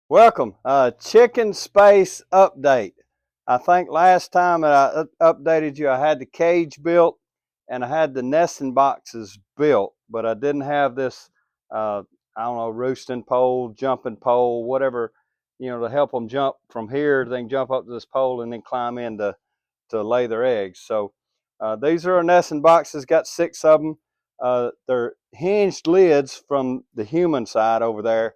Welcome. Chicken space update. I think last time that I updated you, I had the cage built and I had the nesting boxes built, but I didn't have this, I don't know, roosting pole, jumping pole, whatever, to help them jump from here. They can jump up to this pole and then climb in to lay their eggs. So these are our nesting boxes, got 6 of them. They're hinged lids from the human side over there,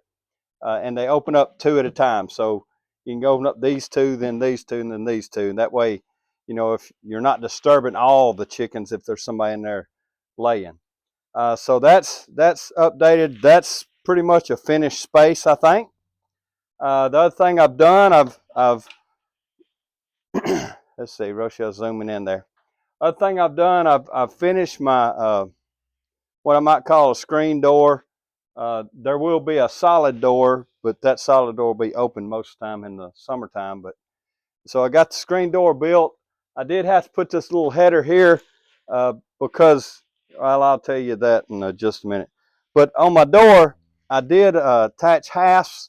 and they open up two at a time. So you can open up these two, then these two, and then these two. And that way, if you're not disturbing all the chickens if there's somebody in there laying. So that's updated. That's pretty much a finished space, I think. The other thing I've done, I've let's see, Rochelle zooming in there. Other thing I've done, I've finished my what I might call a screen door. There will be a solid door, but that solid door will be open most of the time in the summertime. But so I got the screen door built. I did have to put this little header here because, well, I'll tell you that in just a minute. But on my door, I did attach hasps,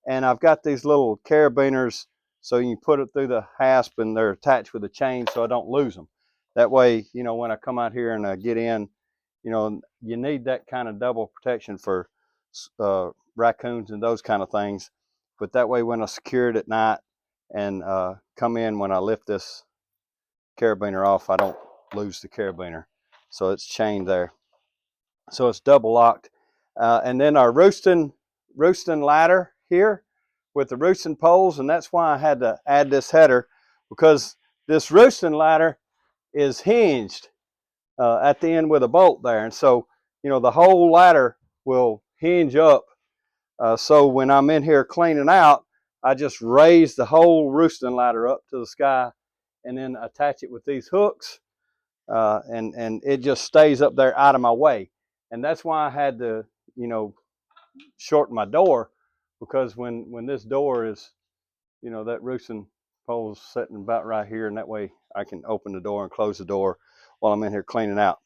and I've got these little carabiners so you can put it through the hasp, and they're attached with a chain so I don't lose them. That way, when I come out here and I get in, you need that kind of double protection for raccoons and those kind of things. But that way, when I secure it at night and come in, when I lift this carabiner off, I don't lose the carabiner. So it's chained there. So it's double locked. And then our roosting ladder here with the roosting poles, and that's why I had to add this header, because this roosting ladder is hinged at the end with a bolt there. And so, the whole ladder will hinge up. So when I'm in here cleaning out, I just raise the whole roosting ladder up to the sky and then attach it with these hooks. And it just stays up there out of my way. And that's why I had to, shorten my door, because when this door is, that roosting pole is sitting about right here, and that way I can open the door and close the door while I'm in here cleaning out.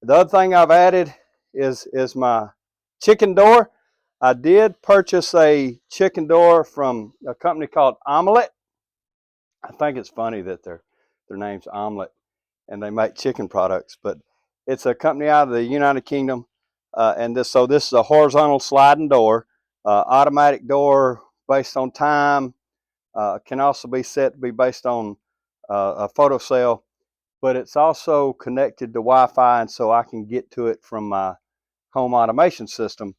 The other thing I've added is my chicken door. I did purchase a chicken door from a company called Omlet. I think it's funny that their name's Omlet and they make chicken products, but it's a company out of the United Kingdom. And this is a horizontal sliding door, automatic door based on time. Can also be set to be based on a photocell, but it's also connected to Wi-Fi, and so I can get to it from my home automation system,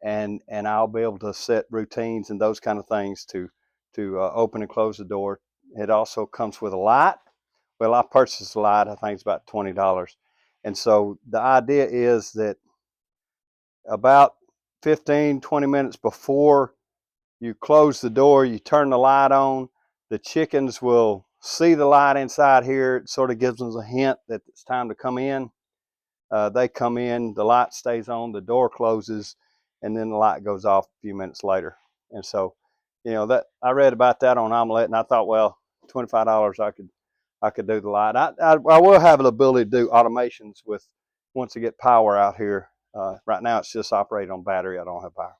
and I'll be able to set routines and those kind of things to open and close the door. It also comes with a light. Well, I purchased a light. I think it's about $20, and so the idea is that about 15-20 minutes before you close the door, you turn the light on. The chickens will see the light inside here. It sort of gives them a hint that it's time to come in. They come in, the light stays on, the door closes, and then the light goes off a few minutes later. And so, that I read about that on Omelette, and I thought, well, $25 I could do the light. I will have the ability to do automations with once I get power out here. Right now, it's just operating on battery. I don't have power.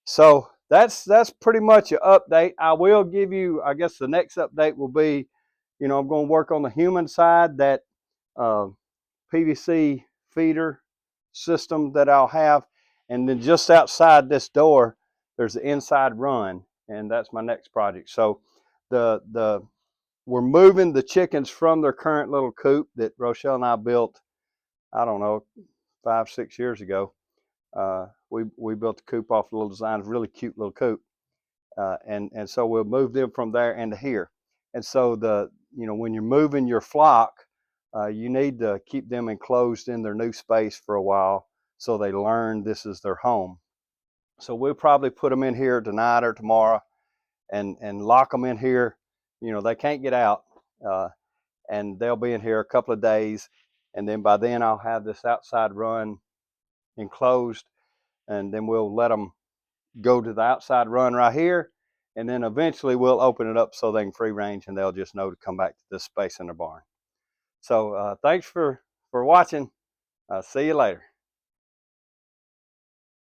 So that's pretty much an update. I will give you, I guess the next update will be, I'm going to work on the human side, that uh, PVC feeder system that I'll have. And then just outside this door, there's the inside run, and that's my next project. So the we're moving the chickens from their current little coop that Rochelle and I built, I don't know, 5-6 years ago. We built the coop off a little design, really cute little coop. And so we'll move them from there into here. And so when you're moving your flock, you need to keep them enclosed in their new space for a while so they learn this is their home. So we'll probably put them in here tonight or tomorrow and lock them in here. They can't get out, and they'll be in here a couple of days. And then by then I'll have this outside run enclosed, and then we'll let them go to the outside run right here, and then eventually we'll open it up so they can free range, and they'll just know to come back to this space in their barn. So thanks for watching. See you later.